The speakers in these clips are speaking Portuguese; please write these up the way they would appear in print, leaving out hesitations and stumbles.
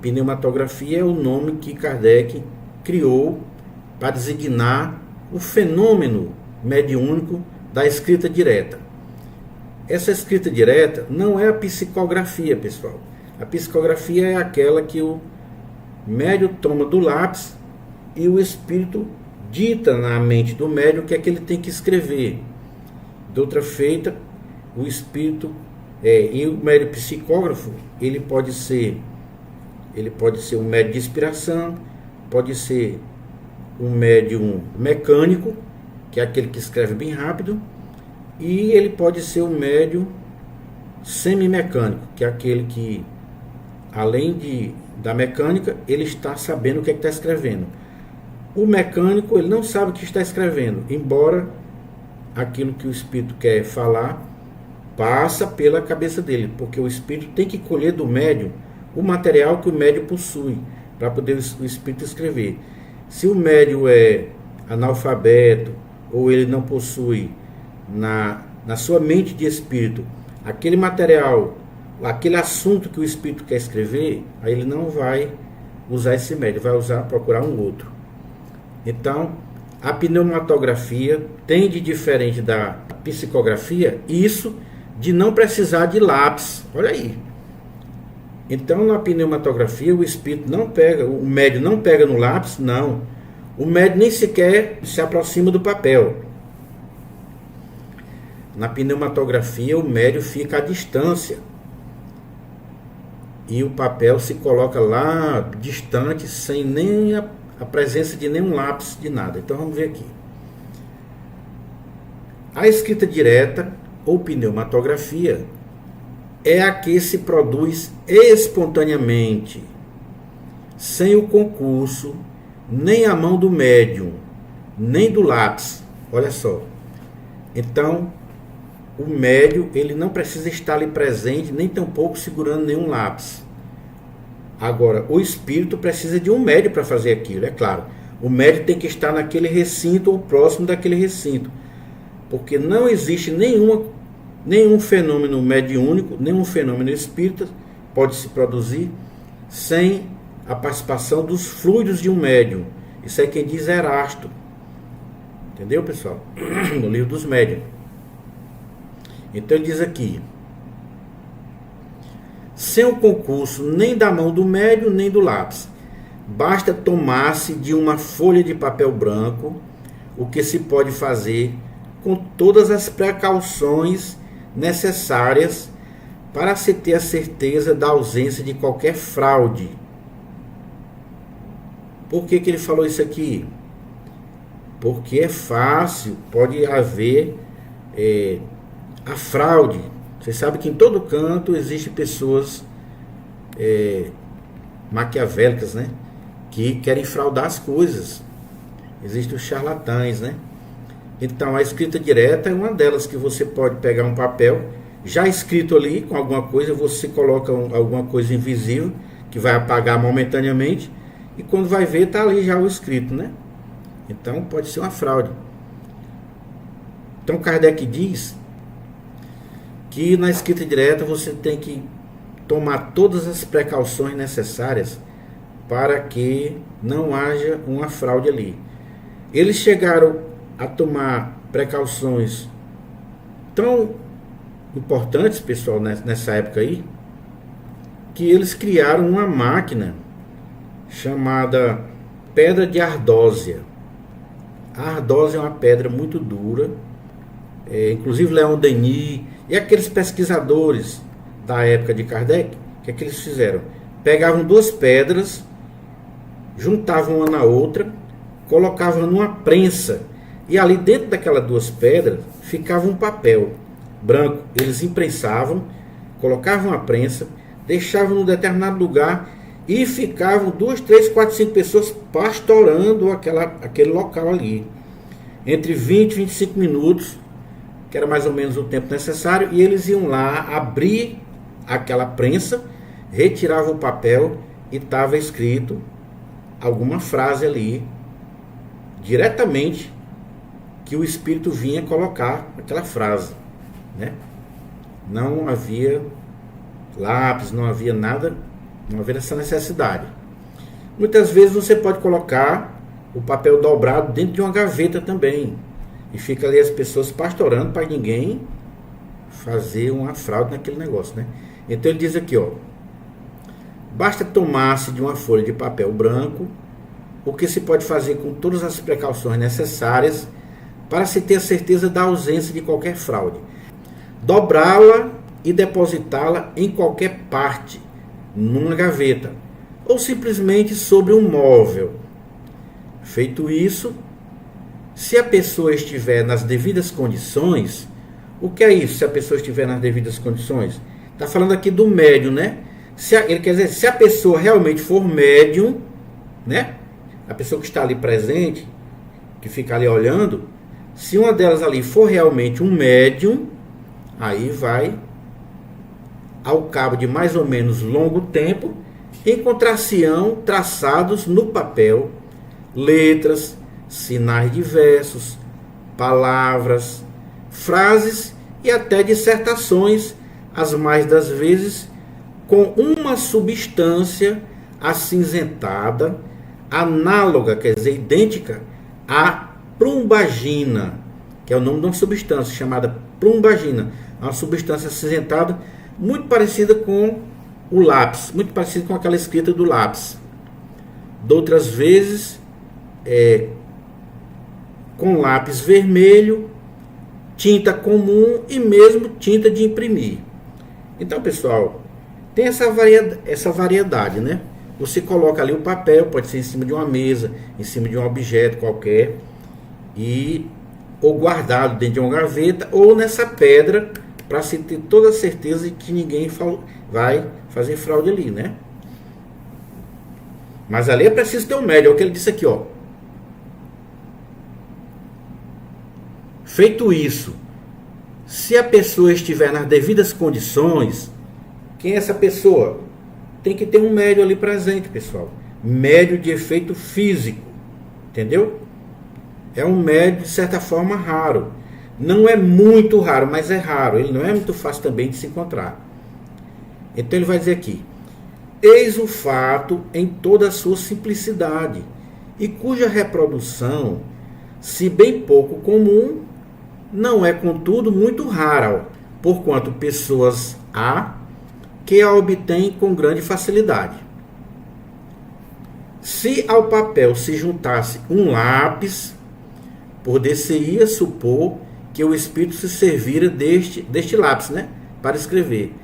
Pneumatografia é o nome que Kardec criou para designar o fenômeno mediúnico da escrita direta. Essa escrita direta não é a psicografia, pessoal. A psicografia é aquela que o médium toma do lápis e o espírito dita na mente do médium o que é que ele tem que escrever. De outra feita, o espírito e o médium psicógrafo, ele pode ser um médium de inspiração, pode ser um médium mecânico, que é aquele que escreve bem rápido, e ele pode ser um médium semimecânico, que é aquele que, além da mecânica, ele está sabendo o que é que está escrevendo. O mecânico, ele não sabe o que está escrevendo, embora aquilo que o espírito quer falar passa pela cabeça dele, porque o espírito tem que colher do médium o material que o médium possui para poder o espírito escrever. Se o médium é analfabeto ou ele não possui na sua mente de espírito aquele material, aquele assunto que o espírito quer escrever, aí ele não vai usar esse médium, vai procurar um outro. Então, a pneumatografia tem de diferente da psicografia isso de não precisar de lápis. Olha aí. Então, na pneumatografia, o espírito não pega, o médium não pega no lápis, não. O médium nem sequer se aproxima do papel. Na pneumatografia, o médium fica à distância. E o papel se coloca lá distante, sem nem a presença de nenhum lápis, de nada. Então, vamos ver aqui. A escrita direta, ou pneumatografia, é a que se produz espontaneamente, sem o concurso, nem a mão do médium, nem do lápis. Olha só. Então, o médium, ele não precisa estar ali presente, nem tampouco segurando nenhum lápis. Agora, o espírito precisa de um médium para fazer aquilo, é claro. O médium tem que estar naquele recinto ou próximo daquele recinto, porque não existe nenhum fenômeno mediúnico, nenhum fenômeno espírita pode se produzir sem a participação dos fluidos de um médium. Isso é quem diz Erasto. Entendeu, pessoal? No livro dos médiuns. Então ele diz aqui: sem o concurso nem da mão do médium nem do lápis, basta tomar-se de uma folha de papel branco, o que se pode fazer com todas as precauções necessárias para se ter a certeza da ausência de qualquer fraude. Por que ele falou isso aqui? Porque é fácil, pode haver a fraude. Você sabe que em todo canto existem pessoas maquiavélicas, né? Que querem fraudar as coisas. Existem os charlatães, né? Então, a escrita direta é uma delas, que você pode pegar um papel já escrito ali com alguma coisa, você coloca alguma coisa invisível que vai apagar momentaneamente, e quando vai ver, está ali já o escrito, né? Então, pode ser uma fraude. Então, Kardec diz que na escrita direta você tem que tomar todas as precauções necessárias para que não haja uma fraude ali. Eles chegaram a tomar precauções tão importantes, pessoal, nessa época aí, que eles criaram uma máquina chamada pedra de ardósia. A ardósia é uma pedra muito dura, inclusive Leon Denis e aqueles pesquisadores da época de Kardec, o que é que eles fizeram? Pegavam duas pedras, juntavam uma na outra, colocavam numa prensa, e ali dentro daquelas duas pedras ficava um papel branco. Eles imprensavam, colocavam a prensa, deixavam num determinado lugar e ficavam 2, 3, 4, 5 pessoas pastorando aquele local ali. Entre 20 e 25 minutos, que era mais ou menos o tempo necessário, e eles iam lá abrir aquela prensa, retiravam o papel e estava escrito alguma frase ali, diretamente, que o espírito vinha colocar aquela frase, né? Não havia lápis, não havia nada não havendo essa necessidade. Muitas vezes você pode colocar o papel dobrado dentro de uma gaveta também, e fica ali as pessoas pastorando para ninguém fazer uma fraude naquele negócio, né? Então ele diz aqui, ó: basta tomar-se de uma folha de papel branco, o que se pode fazer com todas as precauções necessárias para se ter a certeza da ausência de qualquer fraude. Dobrá-la e depositá-la em qualquer parte, numa gaveta, ou simplesmente sobre um móvel. Feito isso, se a pessoa estiver nas devidas condições, o que é isso, se a pessoa estiver nas devidas condições? Está falando aqui do médium, né? Ele quer dizer, se a pessoa realmente for médium, né? A pessoa que está ali presente, que fica ali olhando, se uma delas ali for realmente um médium, aí vai, ao cabo de mais ou menos longo tempo, encontrar-se-ão traçados no papel letras, sinais diversos, palavras, frases e até dissertações, as mais das vezes com uma substância acinzentada, análoga, quer dizer, idêntica à plumbagina, que é o nome de uma substância chamada plumbagina, uma substância acinzentada muito parecida com o lápis, muito parecida com aquela escrita do lápis. De outras vezes, com lápis vermelho, tinta comum e mesmo tinta de imprimir. Então, pessoal, tem essa variedade, né? Você coloca ali o papel, pode ser em cima de uma mesa, em cima de um objeto qualquer, ou guardado dentro de uma gaveta, ou nessa pedra, para se ter toda a certeza de que ninguém vai fazer fraude ali, né? Mas ali é preciso ter um médium, é o que ele disse aqui, ó. Feito isso, se a pessoa estiver nas devidas condições, quem é essa pessoa? Tem que ter um médium ali presente, pessoal. Médium de efeito físico, entendeu? É um médium de certa forma raro. Não é muito raro, mas é raro. Ele não é muito fácil também de se encontrar. Então ele vai dizer aqui: eis o fato em toda a sua simplicidade, e cuja reprodução, se bem pouco comum, não é contudo muito rara, porquanto pessoas há que a obtêm com grande facilidade. Se ao papel se juntasse um lápis, poder-se-ia supor que o espírito se servira deste lápis, né, para escrever.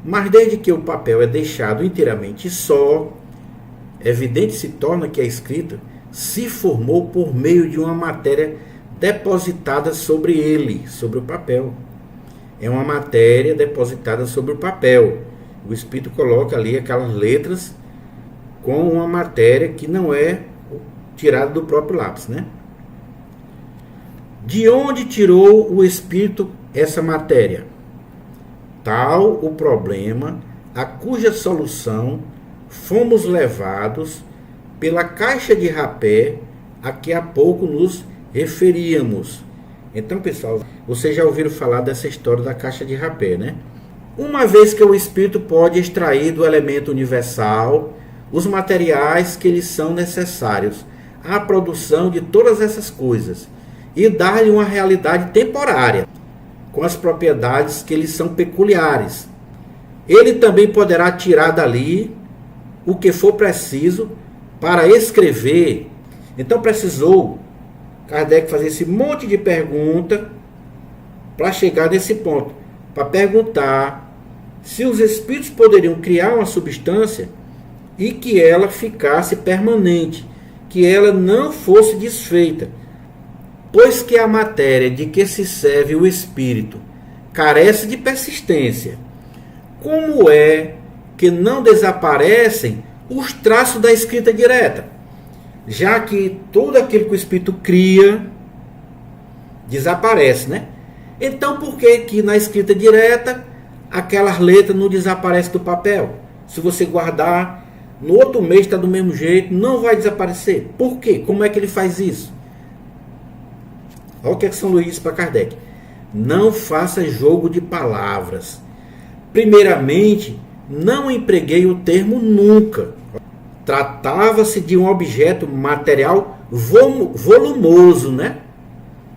Mas desde que o papel é deixado inteiramente só, evidente se torna que a escrita se formou por meio de uma matéria depositada sobre ele, sobre o papel. É uma matéria depositada sobre o papel. O espírito coloca ali aquelas letras com uma matéria que não é tirada do próprio lápis, né? De onde tirou o espírito essa matéria? Tal o problema a cuja solução fomos levados pela caixa de rapé a que há pouco nos referíamos. Então, pessoal, vocês já ouviram falar dessa história da caixa de rapé, né? Uma vez que o espírito pode extrair do elemento universal os materiais que lhe são necessários à produção de todas essas coisas e dar-lhe uma realidade temporária, com as propriedades que lhe são peculiares. Ele também poderá tirar dali o que for preciso para escrever. Então precisou Kardec fazer esse monte de pergunta para chegar nesse ponto, para perguntar se os espíritos poderiam criar uma substância e que ela ficasse permanente, que ela não fosse desfeita, pois que a matéria de que se serve o espírito carece de persistência. Como é que não desaparecem os traços da escrita direta? Já que tudo aquilo que o espírito cria desaparece, né? Então por que que na escrita direta aquelas letras não desaparecem do papel? Se você guardar, no outro mês está do mesmo jeito, não vai desaparecer. Por quê? Como é que ele faz isso? Olha o que São Luís disse para Kardec: não faça jogo de palavras. Primeiramente, não empreguei o termo nunca. Tratava-se de um objeto material volumoso, né?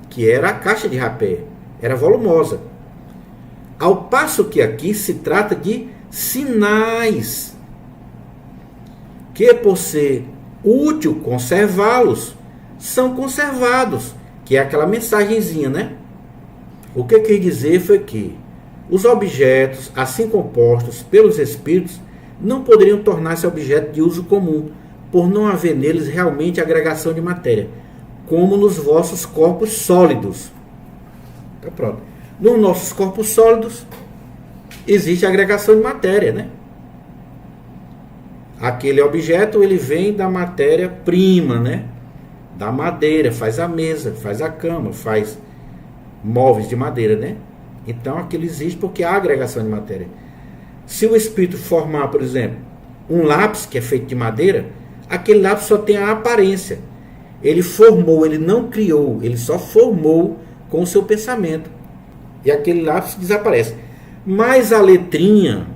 Que era a caixa de rapé, era volumosa. Ao passo que aqui se trata de sinais, que por ser útil conservá-los, são conservados, que é aquela mensagenzinha, né? O que quis dizer foi que os objetos, assim compostos pelos espíritos, não poderiam tornar-se objeto de uso comum, por não haver neles realmente agregação de matéria, como nos vossos corpos sólidos. Então, pronto. Nos nossos corpos sólidos existe agregação de matéria, né? Aquele objeto, ele vem da matéria-prima, né? Da madeira, faz a mesa, faz a cama, faz móveis de madeira, né? Então aquilo existe porque há agregação de matéria. Se o espírito formar, por exemplo, um lápis que é feito de madeira, aquele lápis só tem a aparência. Ele formou, ele não criou, ele só formou com o seu pensamento. E aquele lápis desaparece. Mas a letrinha,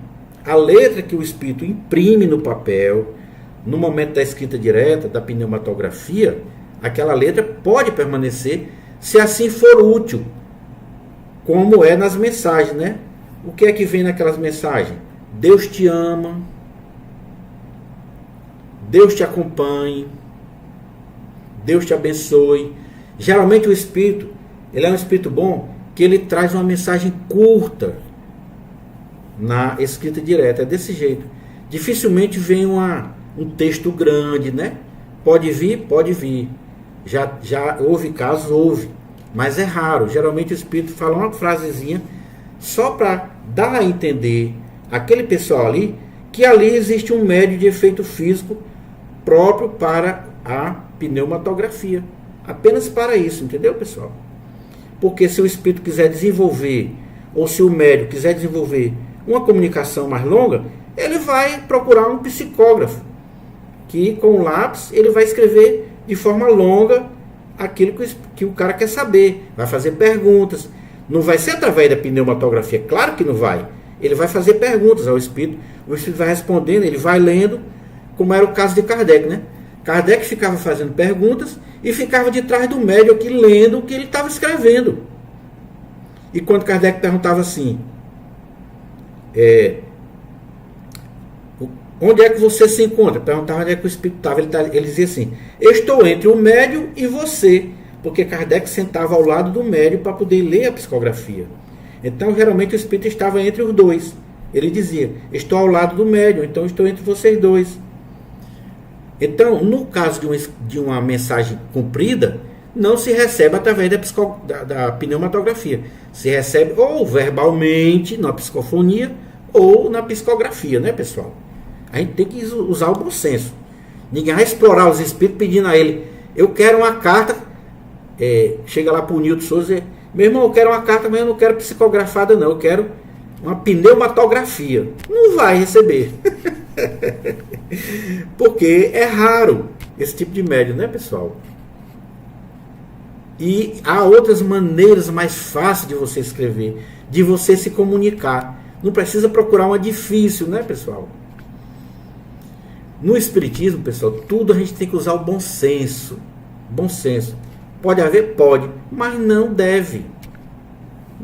a letra que o espírito imprime no papel, no momento da escrita direta, da pneumatografia, aquela letra pode permanecer se assim for útil, como é nas mensagens, né? O que é que vem naquelas mensagens? Deus te ama, Deus te acompanhe, Deus te abençoe. Geralmente o espírito, ele é um espírito bom, que ele traz uma mensagem curta na escrita direta, é desse jeito. Dificilmente vem um texto grande, né? Pode vir, pode vir. Já houve casos, houve, mas é raro. Geralmente o espírito fala uma frasezinha só para dar a entender aquele pessoal ali que ali existe um médio de efeito físico próprio para a pneumatografia. Apenas para isso, entendeu, pessoal? Porque se o espírito quiser desenvolver, ou se o médium quiser desenvolver uma comunicação mais longa, ele vai procurar um psicógrafo, que com o lápis ele vai escrever de forma longa aquilo que o cara quer saber, vai fazer perguntas. Não vai ser através da pneumatografia, claro que não vai. Ele vai fazer perguntas ao espírito, o espírito vai respondendo, ele vai lendo, como era o caso de Kardec, né? Kardec ficava fazendo perguntas e ficava de trás do médium aqui lendo o que ele estava escrevendo. E quando Kardec perguntava assim, onde é que você se encontra? Perguntava onde é que o espírito estava. Ele dizia assim, estou entre o médium e você, porque Kardec sentava ao lado do médium para poder ler a psicografia. Então geralmente o espírito estava entre os dois. Ele dizia, estou ao lado do médium, então estou entre vocês dois. Então, no caso de uma mensagem cumprida, não se recebe através da pneumatografia. Se recebe ou verbalmente, na psicofonia, ou na psicografia, né, pessoal? A gente tem que usar o bom senso. Ninguém vai explorar os espíritos pedindo a ele, eu quero uma carta, chega lá para o Nilton Souza, meu irmão, eu quero uma carta, mas eu não quero psicografada não, eu quero uma pneumatografia. Não vai receber. Porque é raro esse tipo de médium, né, pessoal? E há outras maneiras mais fáceis de você escrever, de você se comunicar. Não precisa procurar uma difícil, né, pessoal? No espiritismo, pessoal, tudo a gente tem que usar o bom senso. Bom senso. Pode haver? Pode, mas não deve.